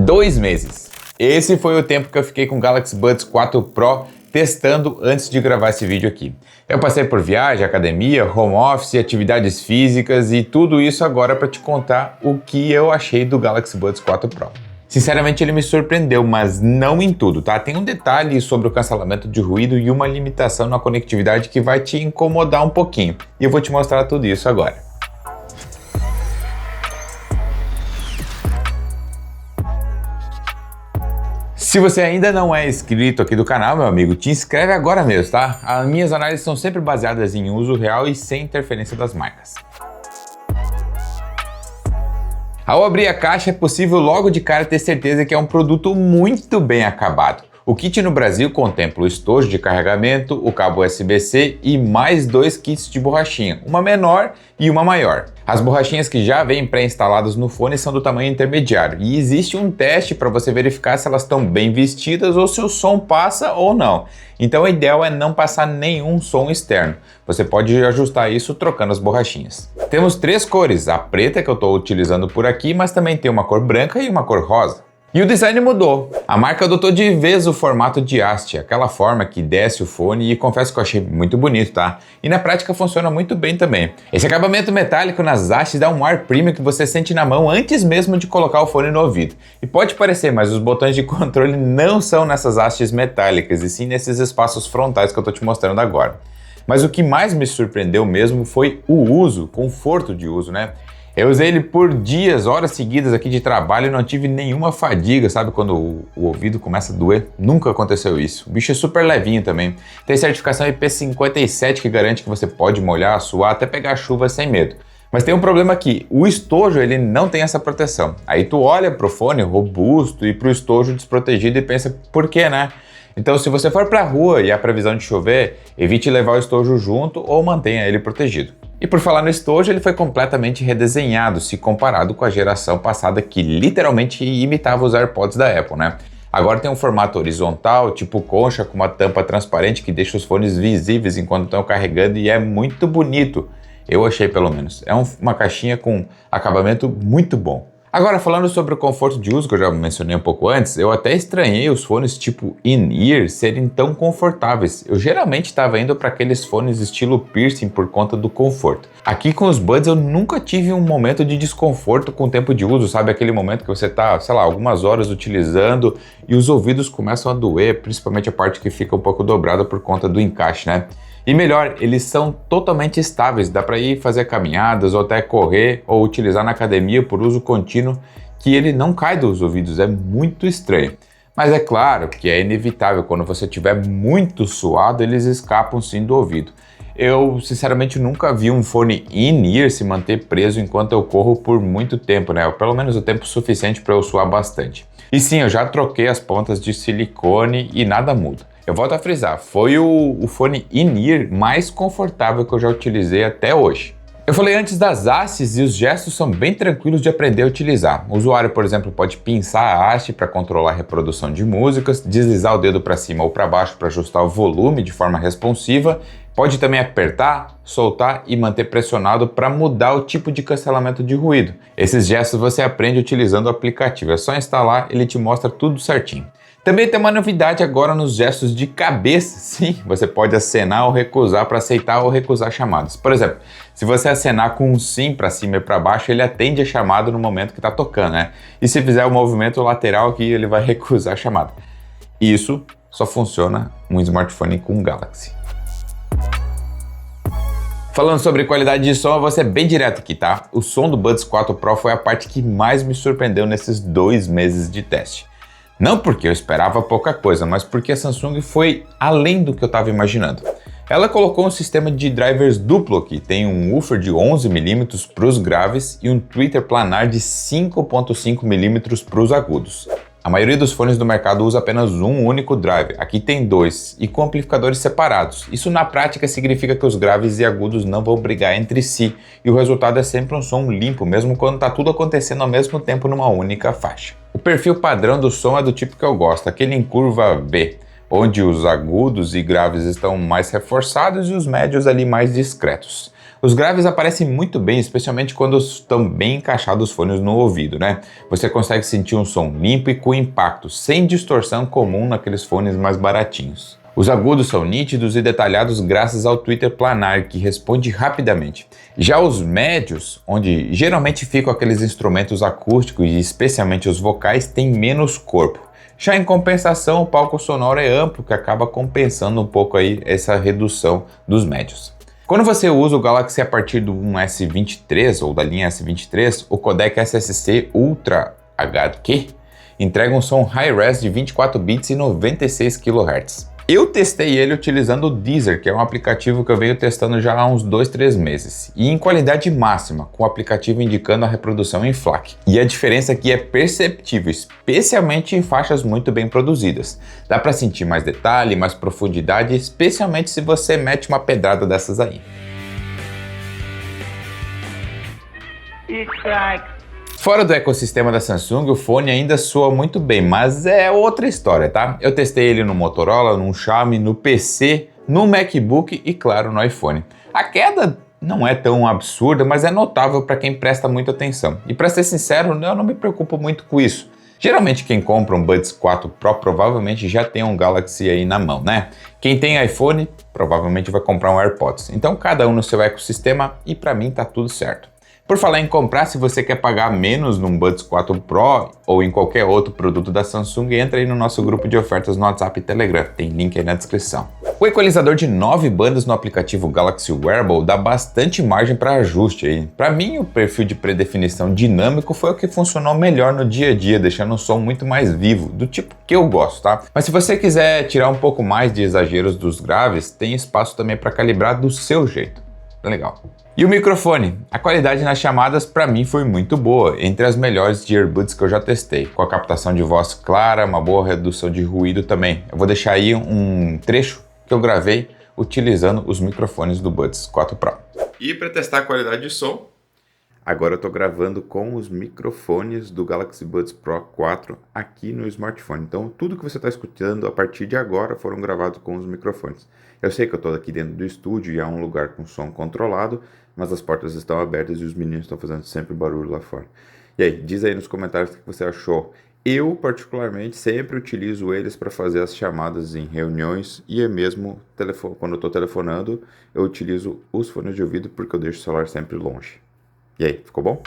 2 meses. Esse foi o tempo que eu fiquei com o Galaxy Buds 4 Pro testando antes de gravar esse vídeo aqui. Eu passei por viagem, academia, home office, atividades físicas e tudo isso agora para te contar o que eu achei do Galaxy Buds 4 Pro. Sinceramente ele me surpreendeu, mas não em tudo, tá? Tem um detalhe sobre o cancelamento de ruído e uma limitação na conectividade que vai te incomodar um pouquinho. E eu vou te mostrar tudo isso agora. Se você ainda não é inscrito aqui do canal, meu amigo, te inscreve agora mesmo, tá? As minhas análises são sempre baseadas em uso real e sem interferência das marcas. Ao abrir a caixa, é possível logo de cara ter certeza que é um produto muito bem acabado. O kit no Brasil contempla o estojo de carregamento, o cabo USB-C e mais 2 kits de borrachinha, uma menor e uma maior. As borrachinhas que já vêm pré-instaladas no fone são do tamanho intermediário e existe um teste para você verificar se elas estão bem vestidas ou se o som passa ou não. Então o ideal é não passar nenhum som externo. Você pode ajustar isso trocando as borrachinhas. Temos 3 cores, a preta que eu estou utilizando por aqui, mas também tem uma cor branca e uma cor rosa. E o design mudou. A marca adotou de vez o formato de haste, aquela forma que desce o fone, e confesso que eu achei muito bonito, tá? E na prática funciona muito bem também. Esse acabamento metálico nas hastes dá um ar premium que você sente na mão antes mesmo de colocar o fone no ouvido. E pode parecer, mas os botões de controle não são nessas hastes metálicas, e sim nesses espaços frontais que eu tô te mostrando agora. Mas o que mais me surpreendeu mesmo foi o uso, conforto de uso, né? Eu usei ele por dias, horas seguidas aqui de trabalho e não tive nenhuma fadiga, sabe? Quando o ouvido começa a doer. Nunca aconteceu isso. O bicho é super levinho também. Tem certificação IP57 que garante que você pode molhar, suar, até pegar chuva sem medo. Mas tem um problema aqui, o estojo ele não tem essa proteção. Aí tu olha pro fone robusto e pro estojo desprotegido e pensa, por quê, né? Então se você for pra rua e há previsão de chover, evite levar o estojo junto ou mantenha ele protegido. E por falar no estojo, ele foi completamente redesenhado se comparado com a geração passada que literalmente imitava os AirPods da Apple, né? Agora tem um formato horizontal, tipo concha, com uma tampa transparente que deixa os fones visíveis enquanto estão carregando e é muito bonito. Eu achei pelo menos. É uma caixinha com acabamento muito bom. Agora, falando sobre o conforto de uso, que eu já mencionei um pouco antes, eu até estranhei os fones tipo in-ear serem tão confortáveis. Eu geralmente estava indo para aqueles fones estilo piercing por conta do conforto. Aqui com os Buds eu nunca tive um momento de desconforto com o tempo de uso, sabe? Aquele momento que você tá, sei lá, algumas horas utilizando e os ouvidos começam a doer, principalmente a parte que fica um pouco dobrada por conta do encaixe, né? E melhor, eles são totalmente estáveis, dá para ir fazer caminhadas ou até correr ou utilizar na academia por uso contínuo, que ele não cai dos ouvidos, é muito estranho. Mas é claro que é inevitável, quando você estiver muito suado, eles escapam sim do ouvido. Eu sinceramente nunca vi um fone in-ear se manter preso enquanto eu corro por muito tempo, né? Ou pelo menos o tempo suficiente para eu suar bastante. E sim, eu já troquei as pontas de silicone e nada muda. Eu volto a frisar, foi o fone in-ear mais confortável que eu já utilizei até hoje. Eu falei antes das hastes e os gestos são bem tranquilos de aprender a utilizar. O usuário, por exemplo, pode pinçar a haste para controlar a reprodução de músicas, deslizar o dedo para cima ou para baixo para ajustar o volume de forma responsiva, pode também apertar, soltar e manter pressionado para mudar o tipo de cancelamento de ruído. Esses gestos você aprende utilizando o aplicativo, é só instalar, ele te mostra tudo certinho. Também tem uma novidade agora nos gestos de cabeça. Sim, você pode acenar ou recusar para aceitar ou recusar chamadas. Por exemplo, se você acenar com um sim para cima e para baixo, ele atende a chamada no momento que está tocando, né? E se fizer o movimento lateral aqui, ele vai recusar a chamada. Isso só funciona um smartphone com Galaxy. Falando sobre qualidade de som, eu vou ser bem direto aqui, tá? O som do Buds 4 Pro foi a parte que mais me surpreendeu nesses 2 meses de teste. Não porque eu esperava pouca coisa, mas porque a Samsung foi além do que eu estava imaginando. Ela colocou um sistema de drivers duplo aqui, tem um woofer de 11mm para os graves e um tweeter planar de 5.5mm para os agudos. A maioria dos fones do mercado usa apenas um único driver, aqui tem 2, e com amplificadores separados. Isso na prática significa que os graves e agudos não vão brigar entre si, e o resultado é sempre um som limpo, mesmo quando está tudo acontecendo ao mesmo tempo numa única faixa. O perfil padrão do som é do tipo que eu gosto, aquele em curva V, onde os agudos e graves estão mais reforçados e os médios ali mais discretos. Os graves aparecem muito bem, especialmente quando estão bem encaixados os fones no ouvido, né? Você consegue sentir um som limpo e com impacto, sem distorção comum naqueles fones mais baratinhos. Os agudos são nítidos e detalhados graças ao tweeter planar, que responde rapidamente. Já os médios, onde geralmente ficam aqueles instrumentos acústicos e especialmente os vocais, têm menos corpo. Já em compensação, o palco sonoro é amplo, que acaba compensando um pouco aí essa redução dos médios. Quando você usa o Galaxy a partir do S23 ou da linha S23, o codec SSC Ultra HD entrega um som high-res de 24 bits e 96 kHz. Eu testei ele utilizando o Deezer, que é um aplicativo que eu venho testando já há uns 2-3 meses, e em qualidade máxima, com o aplicativo indicando a reprodução em FLAC. E a diferença aqui é perceptível, especialmente em faixas muito bem produzidas. Dá para sentir mais detalhe, mais profundidade, especialmente se você mete uma pedrada dessas aí. Fora do ecossistema da Samsung, o fone ainda soa muito bem, mas é outra história, tá? Eu testei ele no Motorola, no Xiaomi, no PC, no MacBook e, claro, no iPhone. A queda não é tão absurda, mas é notável para quem presta muita atenção. E para ser sincero, eu não me preocupo muito com isso. Geralmente quem compra um Buds 4 Pro provavelmente já tem um Galaxy aí na mão, né? Quem tem iPhone provavelmente vai comprar um AirPods. Então cada um no seu ecossistema e para mim tá tudo certo. Por falar em comprar, se você quer pagar menos num Buds 4 Pro ou em qualquer outro produto da Samsung, entra aí no nosso grupo de ofertas no WhatsApp e Telegram, tem link aí na descrição. O equalizador de 9 bandas no aplicativo Galaxy Wearable dá bastante margem para ajuste aí. Para mim, o perfil de predefinição dinâmico foi o que funcionou melhor no dia a dia, deixando o som muito mais vivo, do tipo que eu gosto, tá? Mas se você quiser tirar um pouco mais de exageros dos graves, tem espaço também para calibrar do seu jeito. Tá legal. E o microfone? A qualidade nas chamadas para mim foi muito boa, entre as melhores de earbuds que eu já testei, com a captação de voz clara, uma boa redução de ruído também. Eu vou deixar aí um trecho que eu gravei utilizando os microfones do Buds 4 Pro. E para testar a qualidade de som, agora eu estou gravando com os microfones do Galaxy Buds Pro 4 aqui no smartphone. Então tudo que você está escutando a partir de agora foram gravados com os microfones. Eu sei que eu estou aqui dentro do estúdio e é um lugar com som controlado, mas as portas estão abertas e os meninos estão fazendo sempre barulho lá fora. E aí, diz aí nos comentários o que você achou. Eu, particularmente, sempre utilizo eles para fazer as chamadas em reuniões e mesmo quando eu estou telefonando, eu utilizo os fones de ouvido porque eu deixo o celular sempre longe. E aí, ficou bom?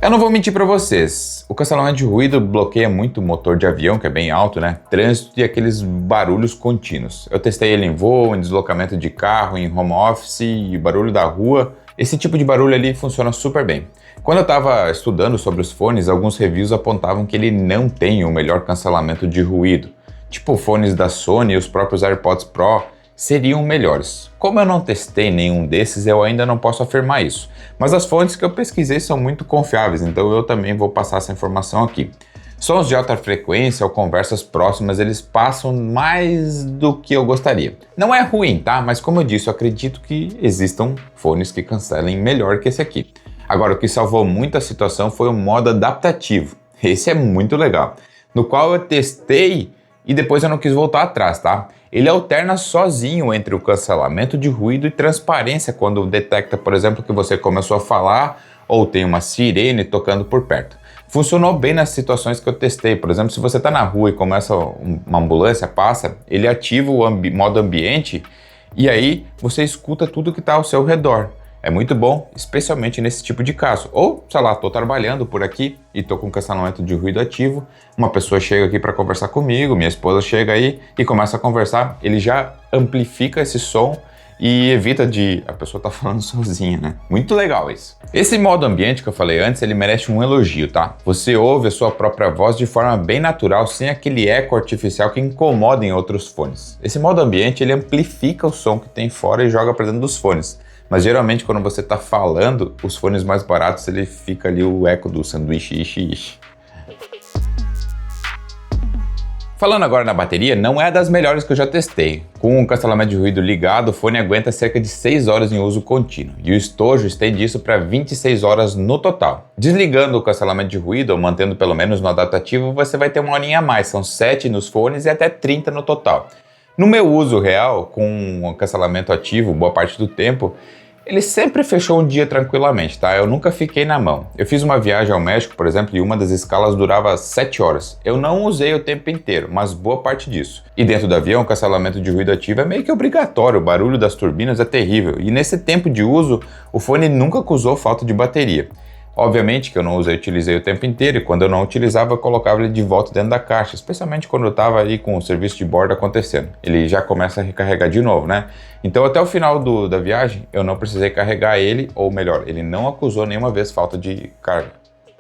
Eu não vou mentir para vocês, o cancelamento de ruído bloqueia muito o motor de avião, que é bem alto, né? Trânsito e aqueles barulhos contínuos. Eu testei ele em voo, em deslocamento de carro, em home office e barulho da rua. Esse tipo de barulho ali funciona super bem. Quando eu estava estudando sobre os fones, alguns reviews apontavam que ele não tem o melhor cancelamento de ruído. Tipo fones da Sony e os próprios AirPods Pro seriam melhores. Como eu não testei nenhum desses, eu ainda não posso afirmar isso. Mas as fontes que eu pesquisei são muito confiáveis, então eu também vou passar essa informação aqui. Sons de alta frequência ou conversas próximas, eles passam mais do que eu gostaria. Não é ruim, tá? Mas como eu disse, eu acredito que existam fones que cancelem melhor que esse aqui. Agora, o que salvou muito a situação foi o modo adaptativo. Esse é muito legal. No qual eu testei e depois eu não quis voltar atrás, tá? Ele alterna sozinho entre o cancelamento de ruído e transparência quando detecta, por exemplo, que você começou a falar ou tem uma sirene tocando por perto. Funcionou bem nas situações que eu testei. Por exemplo, se você está na rua e começa uma ambulância, passa, ele ativa o modo ambiente e aí você escuta tudo que está ao seu redor. É muito bom, especialmente nesse tipo de caso. Ou, sei lá, estou trabalhando por aqui e estou com cancelamento de ruído ativo, uma pessoa chega aqui para conversar comigo, minha esposa chega aí e começa a conversar, ele já amplifica esse som e evita de a pessoa estar falando sozinha, né? Muito legal isso. Esse modo ambiente que eu falei antes, ele merece um elogio, tá? Você ouve a sua própria voz de forma bem natural, sem aquele eco artificial que incomoda em outros fones. Esse modo ambiente, ele amplifica o som que tem fora e joga para dentro dos fones. Mas geralmente quando você está falando, os fones mais baratos, ele fica ali o eco do sanduíche, ishi. Falando agora na bateria, não é das melhores que eu já testei. Com o cancelamento de ruído ligado, o fone aguenta cerca de 6 horas em uso contínuo, e o estojo estende isso para 26 horas no total. Desligando o cancelamento de ruído, ou mantendo pelo menos no adaptativo, você vai ter uma horinha a mais, são 7 nos fones e até 30 no total. No meu uso real, com o cancelamento ativo boa parte do tempo, ele sempre fechou um dia tranquilamente, tá? Eu nunca fiquei na mão. Eu fiz uma viagem ao México, por exemplo, e uma das escalas durava 7 horas. Eu não usei o tempo inteiro, mas boa parte disso. E dentro do avião, o cancelamento de ruído ativo é meio que obrigatório, o barulho das turbinas é terrível. E nesse tempo de uso, o fone nunca acusou falta de bateria. Obviamente que eu não utilizei o tempo inteiro, e quando eu não utilizava, eu colocava ele de volta dentro da caixa, especialmente quando eu estava ali com o serviço de bordo acontecendo. Ele já começa a recarregar de novo, né? Então até o final da viagem, eu não precisei carregar ele, ou melhor, ele não acusou nenhuma vez falta de carga.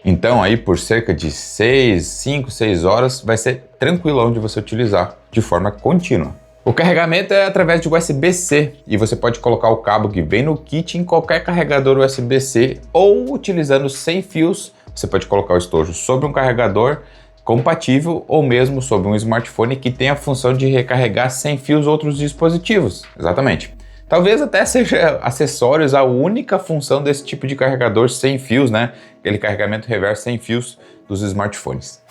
Então aí por cerca de 5, 6 horas, vai ser tranquilão de você utilizar de forma contínua. O carregamento é através de USB-C e você pode colocar o cabo que vem no kit em qualquer carregador USB-C ou utilizando sem fios, você pode colocar o estojo sobre um carregador compatível ou mesmo sobre um smartphone que tem a função de recarregar sem fios outros dispositivos. Exatamente. Talvez até seja acessórios a única função desse tipo de carregador sem fios, né? Aquele carregamento reverso sem fios dos smartphones.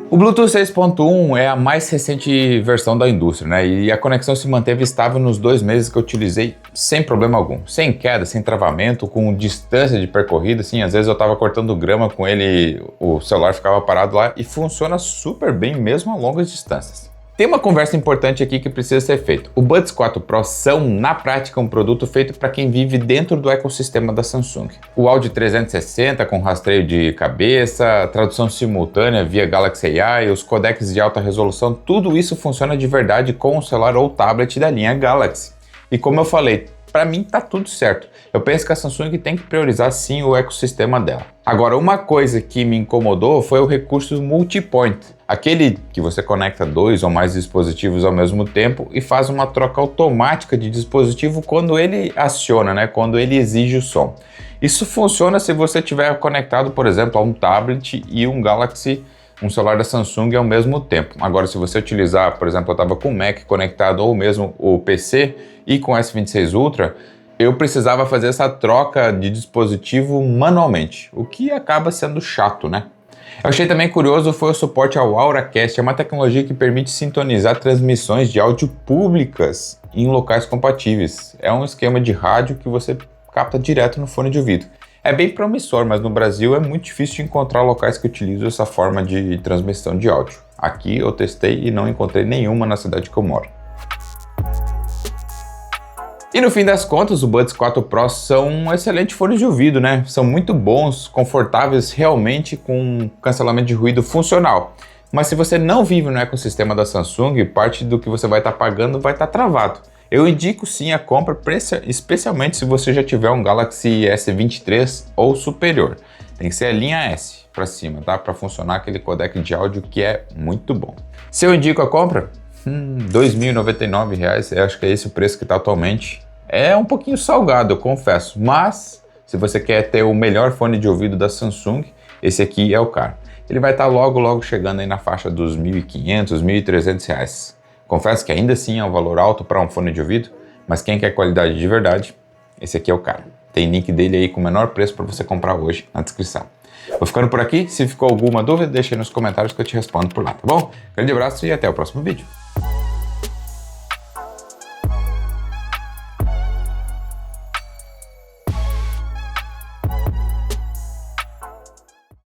O Bluetooth 6.1 é a mais recente versão da indústria, né? E a conexão se manteve estável nos 2 meses que eu utilizei sem problema algum. Sem queda, sem travamento, com distância de percorrida, assim, às vezes eu tava cortando grama com ele, o celular ficava parado lá e funciona super bem mesmo a longas distâncias. Tem uma conversa importante aqui que precisa ser feita. O Buds 4 Pro são, na prática, um produto feito para quem vive dentro do ecossistema da Samsung. O áudio 360 com rastreio de cabeça, tradução simultânea via Galaxy AI, os codecs de alta resolução, tudo isso funciona de verdade com o celular ou tablet da linha Galaxy. E como eu falei, para mim tá tudo certo. Eu penso que a Samsung tem que priorizar sim o ecossistema dela. Agora, uma coisa que me incomodou foi o recurso multipoint, aquele que você conecta 2 ou mais dispositivos ao mesmo tempo e faz uma troca automática de dispositivo quando ele aciona, né? Quando ele exige o som. Isso funciona se você tiver conectado, por exemplo, a um tablet e um Galaxy, um celular da Samsung ao mesmo tempo. Agora, se você utilizar, por exemplo, eu estava com o Mac conectado ou mesmo o PC e com o S26 Ultra, eu precisava fazer essa troca de dispositivo manualmente, o que acaba sendo chato, né? Eu achei também curioso foi o suporte ao AuraCast, é uma tecnologia que permite sintonizar transmissões de áudio públicas em locais compatíveis. É um esquema de rádio que você capta direto no fone de ouvido. É bem promissor, mas no Brasil é muito difícil de encontrar locais que utilizam essa forma de transmissão de áudio. Aqui eu testei e não encontrei nenhuma na cidade que eu moro. E no fim das contas, o Buds 4 Pro são um excelente fone de ouvido, né? São muito bons, confortáveis, realmente com cancelamento de ruído funcional. Mas se você não vive no ecossistema da Samsung, parte do que você vai estar pagando vai estar travado. Eu indico sim a compra, especialmente se você já tiver um Galaxy S23 ou superior. Tem que ser a linha S para cima, tá? Para funcionar aquele codec de áudio que é muito bom. Se eu indico a compra, R$ 2.099, eu acho que é esse o preço que está atualmente. É um pouquinho salgado, eu confesso, mas se você quer ter o melhor fone de ouvido da Samsung, esse aqui é o cara. Ele vai estar logo chegando aí na faixa dos R$ 1.500, R$ 1.300. Confesso que ainda assim é um valor alto para um fone de ouvido, mas quem quer qualidade de verdade, esse aqui é o cara. Tem link dele aí com o menor preço para você comprar hoje na descrição. Vou ficando por aqui, se ficou alguma dúvida, deixa aí nos comentários que eu te respondo por lá, tá bom? Grande abraço e até o próximo vídeo.